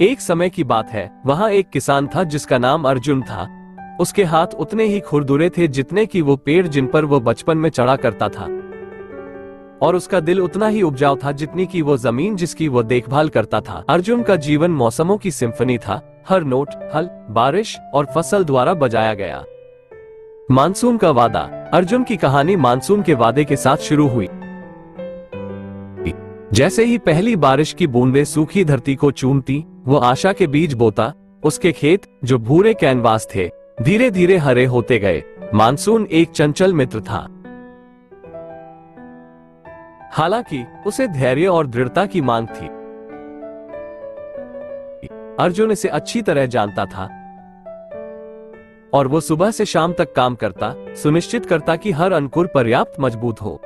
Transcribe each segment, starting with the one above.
एक समय की बात है, वहाँ एक किसान था जिसका नाम अर्जुन था। उसके हाथ उतने ही खुरदुरे थे जितने कि वो पेड़ जिन पर वो बचपन में चढ़ा करता था, और उसका दिल उतना ही उपजाऊ था जितनी कि वो जमीन जिसकी वो देखभाल करता था। अर्जुन का जीवन मौसमों की सिम्फनी था। हर नोट हल, बारिश और फसल द्वारा बजाया गया। मानसून का वादा। अर्जुन की कहानी मानसून के वादे के साथ शुरू हुई। जैसे ही पहली बारिश की बूंदें सूखी धरती को चूमती, वो आशा के बीज बोता। उसके खेत, जो भूरे कैनवास थे, धीरे धीरे हरे होते गए। मानसून एक चंचल मित्र था। हालांकि उसे धैर्य और दृढ़ता की मांग थी। अर्जुन इसे अच्छी तरह जानता था, और वो सुबह से शाम तक काम करता, सुनिश्चित करता कि हर अंकुर पर्याप्त मजबूत हो।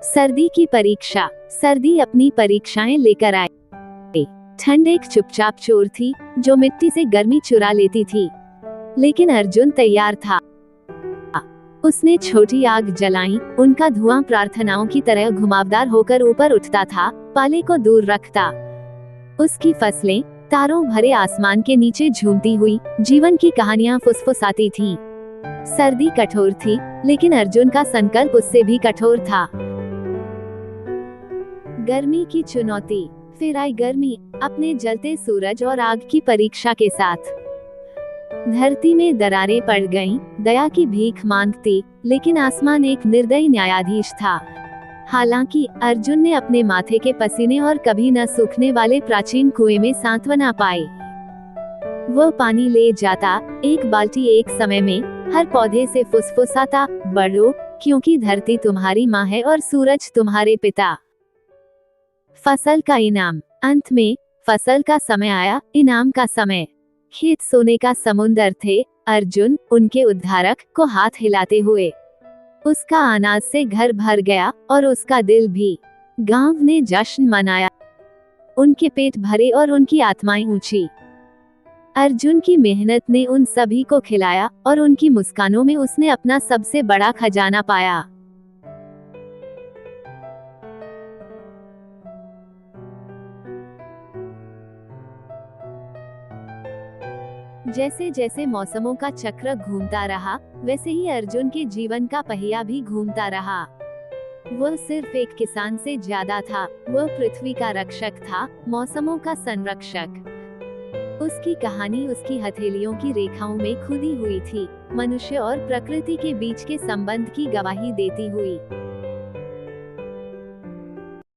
सर्दी की परीक्षा। सर्दी अपनी परीक्षाएं लेकर आई। ठंड एक चुपचाप चोर थी जो मिट्टी से गर्मी चुरा लेती थी, लेकिन अर्जुन तैयार था। उसने छोटी आग जलाई। उनका धुआं प्रार्थनाओं की तरह घुमावदार होकर ऊपर उठता था, पाले को दूर रखता। उसकी फसलें तारों भरे आसमान के नीचे झूमती हुई जीवन की कहानियां फुसफुसाती थीं। सर्दी कठोर थी, लेकिन अर्जुन का संकल्प उससे भी कठोर था। गर्मी की चुनौती। फिर आई गर्मी, अपने जलते सूरज और आग की परीक्षा के साथ। धरती में दरारें पड़ गईं, दया की भीख मांगती, लेकिन आसमान एक निर्दयी न्यायाधीश था। हालांकि अर्जुन ने अपने माथे के पसीने और कभी न सूखने वाले प्राचीन कुएं में सांत्वना पाई। वह पानी ले जाता, एक बाल्टी एक समय में, हर पौधे से फुसफुसाता, बढ़ो, क्योंकि धरती तुम्हारी माँ है और सूरज तुम्हारे पिता। फसल का इनाम। अंत में फसल का समय आया, इनाम का समय। खेत सोने का समुंदर थे। अर्जुन, उनके उद्धारक, को हाथ हिलाते हुए। उसका अनाज से घर भर गया, और उसका दिल भी। गांव ने जश्न मनाया। उनके पेट भरे और उनकी आत्माएं ऊंची। अर्जुन की मेहनत ने उन सभी को खिलाया, और उनकी मुस्कानों में उसने अपना सबसे बड़ा खजाना पाया। जैसे जैसे मौसमों का चक्र घूमता रहा, वैसे ही अर्जुन के जीवन का पहिया भी घूमता रहा। वह सिर्फ एक किसान से ज्यादा था। वह पृथ्वी का रक्षक था, मौसमों का संरक्षक। उसकी कहानी उसकी हथेलियों की रेखाओं में खुदी हुई थी, मनुष्य और प्रकृति के बीच के संबंध की गवाही देती हुई।